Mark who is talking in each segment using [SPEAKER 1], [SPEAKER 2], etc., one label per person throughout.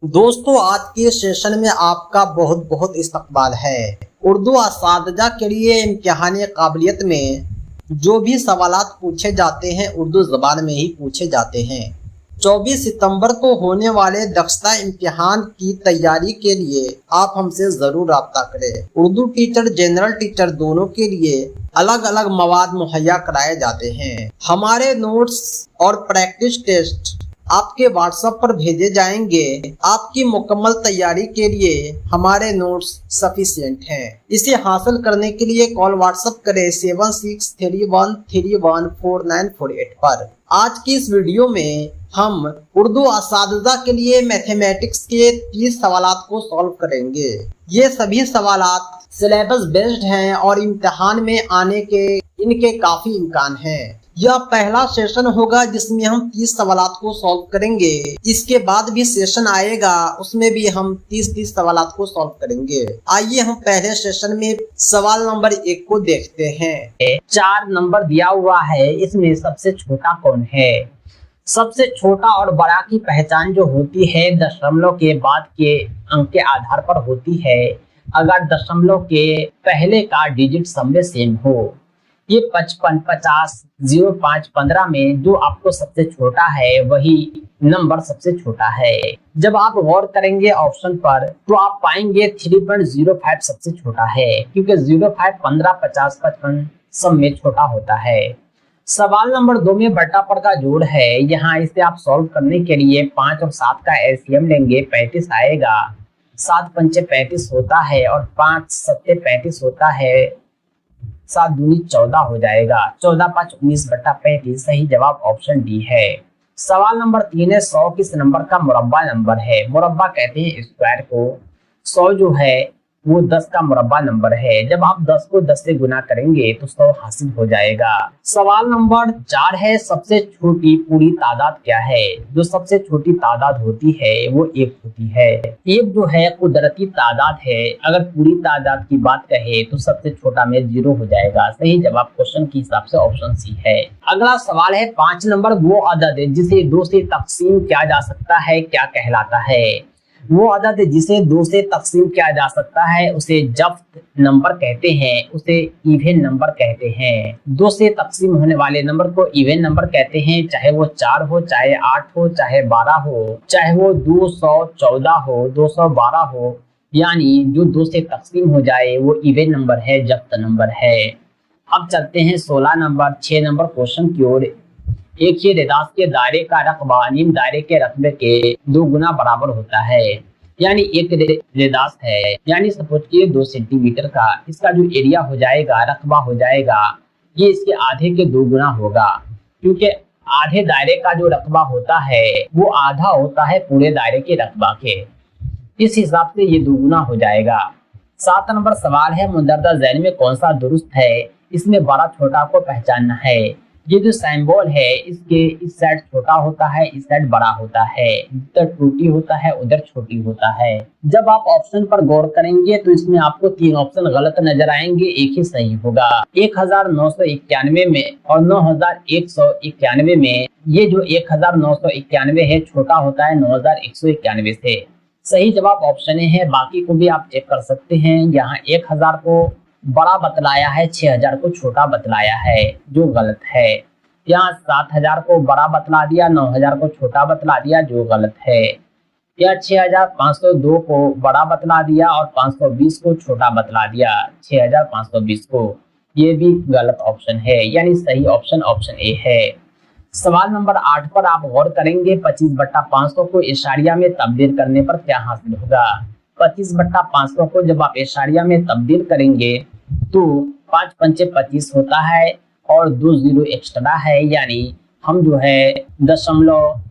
[SPEAKER 1] दोस्तों, आज के सेशन में आपका बहुत बहुत इस्तकबाल है। उर्दू असातिज़ा के लिए इम्तिहानी काबिलियत में जो भी सवालात पूछे जाते हैं उर्दू ज़बान में ही पूछे जाते हैं। 24 सितंबर को होने वाले दक्षता इम्तिहान की तैयारी के लिए आप हमसे ज़रूर रब्ता करें। उर्दू टीचर, जनरल टीचर दोनों के लिए अलग अलग मवाद मुहैया कराए जाते हैं। हमारे नोट्स और प्रैक्टिस टेस्ट आपके व्हाट्सएप पर भेजे जाएंगे। आपकी मुकम्मल तैयारी के लिए हमारे नोट्स सफिशिएंट हैं। इसे हासिल करने के लिए कॉल व्हाट्सएप करें 7631314948 पर। आज की इस वीडियो में हम उर्दू असातिज़ा के लिए मैथमेटिक्स के 30 सवालात को सॉल्व करेंगे। ये सभी सवालात सिलेबस बेस्ड हैं और इम्तिहान में आने के इनके काफी इम्कान हैं। यह पहला सेशन होगा जिसमें हम 30 सवालात को सॉल्व करेंगे। इसके बाद भी सेशन आएगा, उसमें भी हम 30 सवालात को सॉल्व करेंगे। आइए हम पहले सेशन में सवाल नंबर 1 को देखते हैं।
[SPEAKER 2] 4 नंबर दिया हुआ है, इसमें सबसे छोटा कौन है? सबसे छोटा और बड़ा की पहचान जो होती है दशमलव के बाद के अंक के आधार पर होती है। अगर दशमलव के पहले का डिजिट सब में सेम हो, ये 55, 50, 05, 15 में जो आपको सबसे छोटा है वही नंबर सबसे छोटा है। जब आप गौर करेंगे ऑप्शन पर तो आप पाएंगे 3.05 सबसे छोटा है, क्योंकि 05, 15, 50, 55 सब में छोटा होता है। सवाल नंबर 2 में बटा पर का जोड़ है। यहाँ इसे आप सॉल्व करने के लिए 5 और 7 का एलसीएम लेंगे, 35 आएगा। 7 पंचे 35 होता है और 5 सत्ते 35 होता है। 7 दूनी 14 हो जाएगा। 14 5 19 बटा 35। सही जवाब ऑप्शन डी है। सवाल नंबर 3 है 100 किस नंबर का मुरब्बा नंबर है? मुरब्बा कहते हैं स्क्वायर को। 100 जो है वो 10 का मुरब्बा नंबर है। जब आप 10 को 10 से गुना करेंगे तो 100 हासिल हो जाएगा। सवाल नंबर 4 है सबसे छोटी पूरी तादाद क्या है? जो सबसे छोटी तादाद होती है वो 1 होती है। 1 जो है कुदरती तादाद है। अगर पूरी तादाद की बात कहे तो सबसे छोटा में 0 हो जाएगा। सही जवाब क्वेश्चन के हिसाब से ऑप्शन सी है। अगला सवाल है 5 नंबर, वो अदद जिसे 2 से तकसीम किया जा सकता है क्या कहलाता है? वो अदद जिसे 2 से तकसीम किया जा सकता है उसे जफ्त नंबर कहते हैं, उसे इवन नंबर कहते हैं। 2 से तकसीम होने वाले नंबर को इवन नंबर कहते हैं, चाहे वो 4 हो, चाहे 8 हो, चाहे 12 हो, चाहे वो 214 हो, 212 हो, यानी जो 2 से तकसीम हो जाए वो इवन नंबर है, जफ्त नंबर है। अब चलते हैं 16 नंबर 6 नंबर क्वेश्चन की ओर। एक ही रेदास के दायरे का रकबा नीम दायरे के रकबे के 2 गुना बराबर होता है। यानी एक रेदास है, यानी सपोज किए 2 सेंटीमीटर का, इसका जो एरिया हो जाएगा, रकबा हो जाएगा, ये इसके आधे के 2 गुना होगा। क्योंकि आधे दायरे का जो रकबा होता है वो आधा होता है पूरे दायरे के रकबा के। इस हिसाब से ये 2 गुना हो जाएगा। 7 नंबर सवाल है मुंदरजा ज़ैन में कौन सा दुरुस्त है? इसमें बड़ा छोटा को पहचानना है। ये जो सिंबल है इसके इस साइड छोटा होता है, इस साइड बड़ा होता है। इधर टूटी होता है, उधर छोटी होता है। जब आप ऑप्शन पर गौर करेंगे तो इसमें आपको 3 ऑप्शन गलत नजर आएंगे, एक ही सही होगा। 1991 में और 9191 में ये जो 1991 है छोटा होता है 9191 से। सही जवाब ऑप्शन ए है। बाकी को भी आप चेक कर सकते हैं। यहाँ 1000 को बड़ा बतलाया है, 6000 को छोटा बतलाया है, जो गलत है। यहाँ 7000 को बड़ा बतला दिया, 9000 को छोटा बतला दिया, जो गलत है। या 6502 को बड़ा बतला दिया और 520 को छोटा बतला दिया, 6520 को, ये भी गलत ऑप्शन है। यानी सही ऑप्शन ऑप्शन ए है। सवाल नंबर 8 पर आप गौर करेंगे 25/500 को इशारिया में तब्दील करने पर क्या हासिल होगा? 25/500 को जब आप इशारिया में तब्दील करेंगे तो 5 पंचे 25 होता है और 2 जीरो एक्स्ट्रा है। यानी हम जो है दशमलव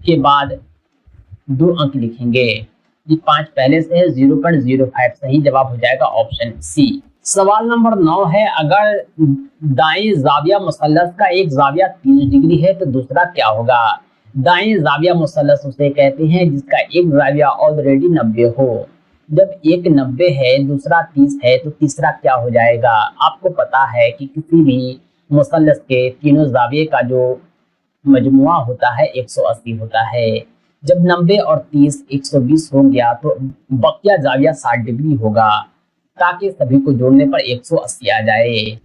[SPEAKER 2] के बाद 2 अंक लिखेंगे। ये 5 पहले से है, 0.05 सही जवाब हो जाएगा ऑप्शन सी। सवाल नंबर 9 है अगर दाएं जाविया मुसल्लस का एक जाविया 30 डिग्री है तो दूसरा क्या होगा? दाएं जाविया मुसल्लस उसे कहते हैं जिसका एक जाविया ऑलरेडी 90 हो। जब एक 90 है दूसरा 30 है तो तीसरा क्या हो जाएगा? आपको पता है कि किसी भी मुसल्लस के तीनों जाविये का जो मजमुआ होता है 180 होता है। जब 90 और 30 120 हो गया तो बकिया जाविया 60 डिग्री होगा, ताकि सभी को जोड़ने पर 180 आ जाए।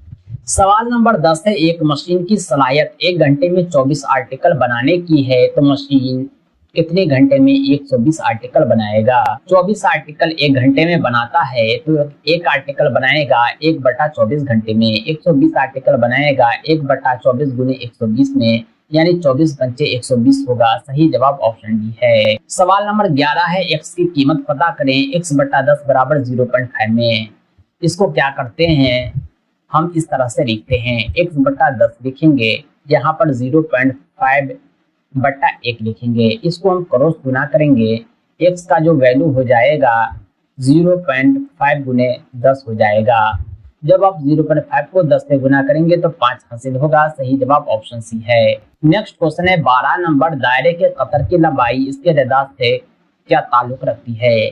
[SPEAKER 2] सवाल नंबर 10 है, एक मशीन की सलाहियत 1 घंटे में 24 आर्टिकल बनाने की है, तो मशीन कितने घंटे में 120 आर्टिकल बनाएगा? 24 आर्टिकल 1 घंटे में बनाता है तो एक आर्टिकल बनाएगा 1/24 घंटे में, 120 आर्टिकल बनाएगा 1/24 गुने 120 में, यानी 24 पंचे 120 होगा। सही जवाब ऑप्शन डी है। सवाल नंबर 11 है, x की कीमत पता करें x/10 बराबर 0.5 में। इसको क्या करते हैं, हम इस तरह से लिखते हैं, x/10 लिखेंगे, यहाँ पर 0.5/1 लिखेंगे, इसको हम क्रॉस गुना करेंगे, x का जो वैल्यू हो जाएगा 0.5 गुने 10 हो जाएगा। जब आप 0.5 को 10 से गुना करेंगे तो 5 हासिल होगा। सही जवाब ऑप्शन सी है। नेक्स्ट क्वेश्चन है 12 नंबर, दायरे के कतर की लंबाई इसके रेडियस से क्या ताल्लुक रखती है?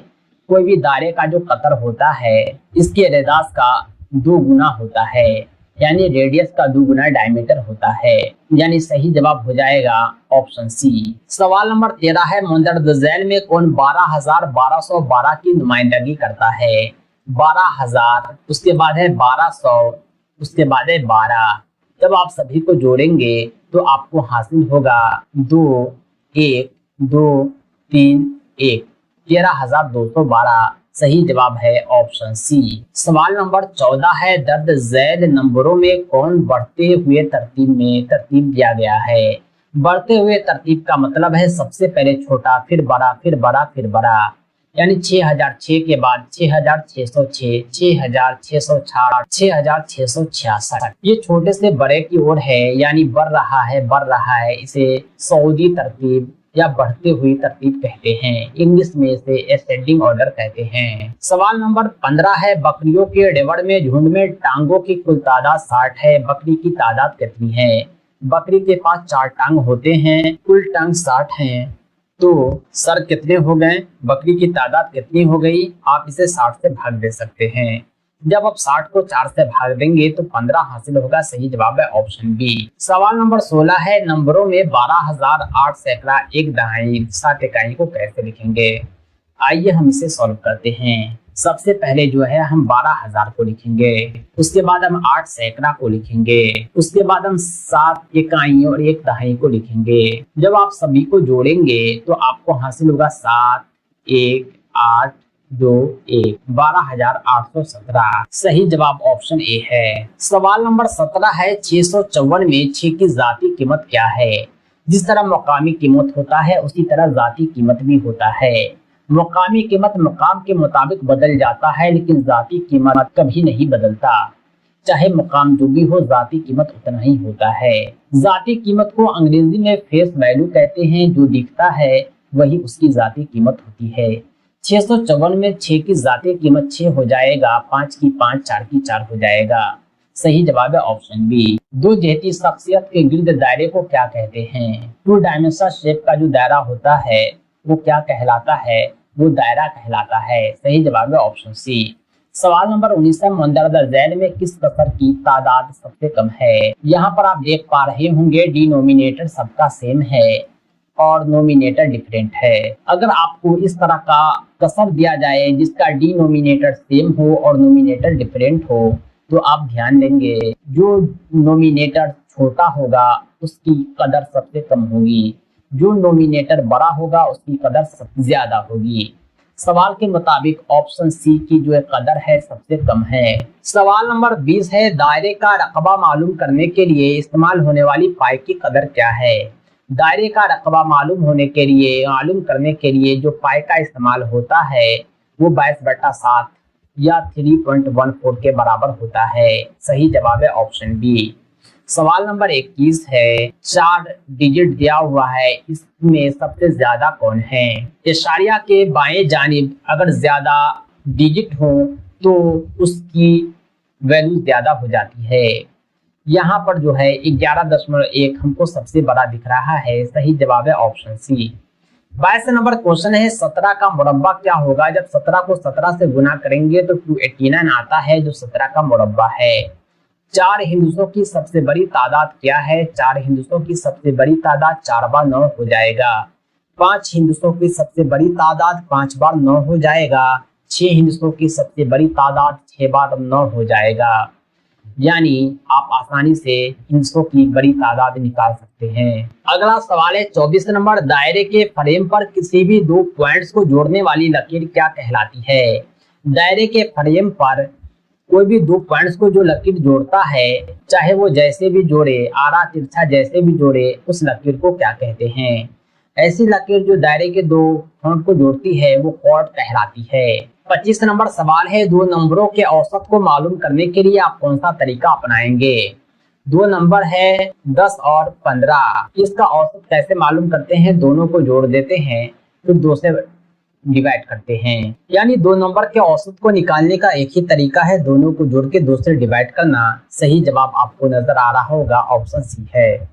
[SPEAKER 2] कोई भी दायरे का जो कतर होता है इसके रेडियस का 2 गुना होता है, यानी रेडियस का 2 गुना डायमीटर होता है, यानी सही जवाब हो जाएगा ऑप्शन सी। सवाल नंबर 13 है, मंदरजा झैल में कौन 12,1212 की नुमाइंदगी करता है? 12,000, उसके बाद है 1200, उसके बाद है 12। जब आप सभी को जोड़ेंगे तो आपको हासिल होगा 2 1 2 3 1, 13,212। सही जवाब है ऑप्शन सी। सवाल नंबर 14 है, दर्ज झैल नंबरों में कौन बढ़ते हुए तरतीब में तरतीब दिया गया है? बढ़ते हुए तरतीब का मतलब है सबसे पहले छोटा, फिर बड़ा, फिर बड़ा, फिर बड़ा, यानी 6006 के बाद 6606, 6666, 6666। ये छोटे से बड़े की ओर है, यानी बढ़ रहा है, बढ़ रहा है। इसे सऊदी तरतीब या बढ़ते हुई तरतीब कहते हैं, इंग्लिश में इसे एसेंडिंग ऑर्डर कहते हैं। सवाल नंबर 15 है, बकरियों के डेवड़ में झुंड में टांगों की कुल तादाद 60 है, बकरी की तादाद कितनी है? बकरी के पास 4 टांग होते हैं, कुल टांग 60 हैं, तो सर कितने हो गए? बकरी की तादाद कितनी हो गई? आप इसे 60 से भाग दे सकते हैं। जब आप 60 को 4 से भाग देंगे तो 15 हासिल होगा। सही जवाब है ऑप्शन बी। सवाल नंबर 16 है, नंबरों में 12,008 सैकड़ा 1 दहाई 7 इकाई को कैसे लिखेंगे? आइए हम इसे सॉल्व करते हैं। सबसे पहले जो है हम 12,000 को लिखेंगे, उसके बाद हम 8 सैकड़ा को लिखेंगे, उसके बाद हम 7 इकाई और 1 दहाई को लिखेंगे। जब आप सभी को जोड़ेंगे तो आपको हासिल होगा 7 1 8 2 1, 12,817। सही जवाब ऑप्शन ए है। सवाल नंबर 17 है, 654 में 6 की जाती कीमत क्या है? जिस तरह मकामी कीमत होता है उसी तरह जाती कीमत भी होता है। मकामी कीमत मकाम के मुताबिक बदल जाता है, लेकिन जाती कीमत कभी नहीं बदलता। चाहे मकाम जो भी हो, जाती कीमत उतना ही होता है। जाती कीमत को अंग्रेजी में फेस वैल्यू कहते हैं, जो दिखता है वही उसकी जाती कीमत होती है। 654 में 6 की जाती कीमत 6 हो जाएगा, 5 की 5, 4 की 4 हो जाएगा। सही जवाब है ऑप्शन बी। दो जेहती शख्सियत के गिर्द दायरे को क्या कहते हैं? 2 डायमेंशनल शेप का जो दायरा होता है वो क्या कहलाता है? वो दायरा कहलाता है। सही जवाब है ऑप्शन सी। सवाल नंबर 19 है, मंदरजा झैल में किस कसर की तादाद सबसे कम है? यहाँ पर आप देख पा रहे होंगे डिनोमिनेटर सबका सेम है और नोमिनेटर डिफरेंट है। अगर आपको इस तरह का कसर दिया जाए जिसका डिनोमिनेटर सेम हो और नोमिनेटर डिफरेंट हो, तो आप ध्यान देंगे जो नोमिनेटर छोटा होगा उसकी कदर सबसे कम होगी, जो नोमिनेटर बड़ा होगा उसकी कदर सबसे ज्यादा होगी। सवाल के मुताबिक ऑप्शन सी की जो कदर है सबसे कम है। सवाल नंबर 20 है, दायरे का रकबा मालूम करने के लिए इस्तेमाल होने वाली पाई की कदर क्या है? दायरे का रकबा मालूम करने के लिए जो पाई का इस्तेमाल होता है वो 22/7 या 3.14 के बराबर होता है। सही जवाब है ऑप्शन बी। सवाल नंबर 21 है, 4 डिजिट दिया हुआ है, इसमें सबसे ज्यादा कौन है? इशारिया के बाएं जानिब अगर ज्यादा डिजिट हो तो उसकी वैल्यू ज्यादा हो जाती है। यहाँ पर जो है 11.1 हमको सबसे बड़ा दिख रहा है। सही जवाब है ऑप्शन सी। 22 नंबर क्वेश्चन है, 17 का मुरब्बा क्या होगा? जब 17 को 17 से गुना करेंगे तो 289 आता है, जो 17 का मुरब्बा है। 4 हिंदुओं की सबसे बड़ी तादाद क्या है? 4 हिंदुओं की सबसे बड़ी तादाद 4/9 हो जाएगा। 5 हिंदुओं की सबसे बड़ी तादाद 5 बार 9 हो जाएगा। 6 हिंदुओं की सबसे बड़ी तादाद 6 बार 9 हो जाएगा। यानी आप आसानी से हिंदुओं की बड़ी तादाद निकाल सकते हैं। अगला सवाल है 24 नंबर, दायरे के फ्रेम पर किसी भी 2 पॉइंट्स को जोड़ने वाली लकीर क्या कहलाती है? दायरे के फ्रेम पर कोई भी 2 पॉइंट्स को जो लकीर जोड़ता है, चाहे वो जैसे भी जोड़े, आरा तिरछा जैसे भी जोड़े, उस लकीर को क्या कहते हैं? ऐसी लकीर जो दायरे के 2 पॉइंट को जोड़ती है वो कॉर्ड कहलाती है। 25 नंबर सवाल है 2 नंबरों के औसत को मालूम करने के लिए आप कौन सा तरीका अपनाएंगे? 2 नंबर है 10 और 15, इसका औसत कैसे मालूम करते हैं? दोनों को जोड़ देते हैं, फिर 2 से डिवाइड करते हैं। यानी 2 नंबर के औसत को निकालने का एक ही तरीका है, दोनों को जोड़ के 2 से डिवाइड करना। सही जवाब आपको नजर आ रहा होगा, ऑप्शन सी है।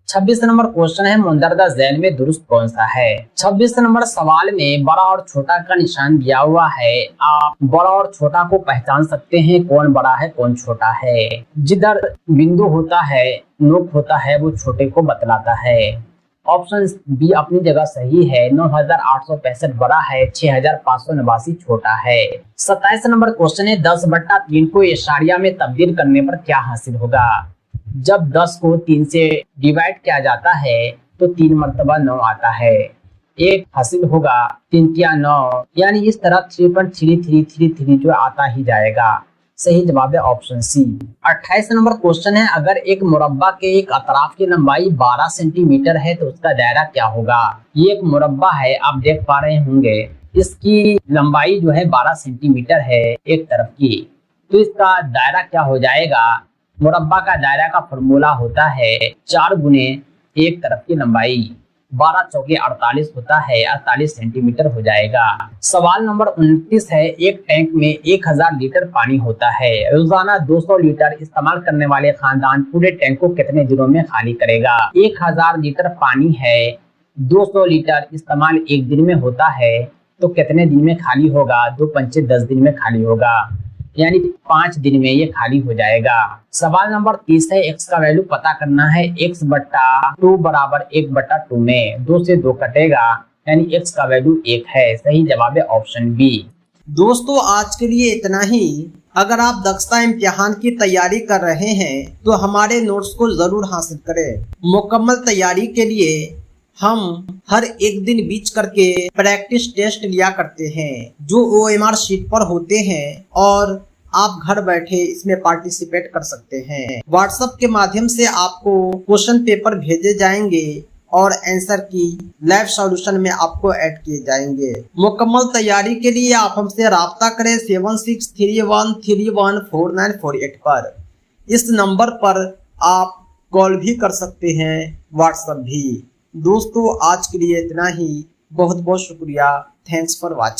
[SPEAKER 2] 26 नंबर क्वेश्चन है मुंदरजा झैल में दुरुस्त कौन सा है? 26 नंबर सवाल में बड़ा और छोटा का निशान दिया हुआ है। आप बड़ा और छोटा को पहचान सकते हैं, कौन बड़ा है कौन छोटा है। जिधर बिंदु होता है, नोक होता है, वो छोटे को बतलाता है। ऑप्शन बी अपनी जगह सही है। 9865 बड़ा है, 6589 छोटा है। 27 नंबर क्वेश्चन है 10/3 को इशारिया में तब्दील करने पर क्या हासिल होगा? जब 10 को 3 से डिवाइड किया जाता है तो 3 मर्तबा 9 आता है। एक हासिल होगा 3 या 9, यानी इस तरह 3.3333 जो आता ही जाएगा। सही जवाब है ऑप्शन सी। 28 नंबर क्वेश्चन है अगर एक मुरब्बा के एक अतराफ की लंबाई 12 सेंटीमीटर है तो उसका दायरा क्या होगा? ये एक मुरब्बा है, आप देख पा रहे होंगे, इसकी लंबाई जो है 12 सेंटीमीटर है एक तरफ की, तो इसका दायरा क्या हो जाएगा? मुरब्बा का दायरा का फॉर्मूला होता है 4 गुने एक तरफ की लंबाई, 12 चौके 48 होता है, 48 सेंटीमीटर हो जाएगा। सवाल नंबर 29 है एक टैंक में 1000 लीटर पानी होता है। रोजाना 200 लीटर इस्तेमाल करने वाले खानदान पूरे टैंक को कितने दिनों में खाली करेगा? 1000 लीटर पानी है, 200 लीटर इस्तेमाल एक दिन में होता है, तो कितने दिन में खाली होगा? 2 पंचे 10 दिन में खाली होगा, यानी 5 दिन में ये खाली हो जाएगा। सवाल नंबर 30 है x का वैल्यू पता करना है। x/2 बराबर 1/2 में 2 से 2 कटेगा, यानी x का वैल्यू 1 है। सही जवाब है ऑप्शन बी।
[SPEAKER 1] दोस्तों आज के लिए इतना ही। अगर आप दक्षता इम्तिहान की तैयारी कर रहे हैं तो हमारे नोट्स को जरूर हासिल करें। मुकम्मल तैयारी के लिए हम हर एक दिन बीच करके प्रैक्टिस टेस्ट लिया करते हैं जो OMR शीट पर होते हैं और आप घर बैठे इसमें पार्टिसिपेट कर सकते हैं। व्हाट्सएप के माध्यम से आपको क्वेश्चन पेपर भेजे जाएंगे और आंसर की लाइव सॉल्यूशन में आपको ऐड किए जाएंगे। मुकम्मल तैयारी के लिए आप हमसे राब्ता करें 7631314948 पर। इस नंबर पर आप कॉल भी कर सकते हैं, व्हाट्सएप भी। दोस्तों आज के लिए इतना ही। बहुत बहुत शुक्रिया। Thanks for watching.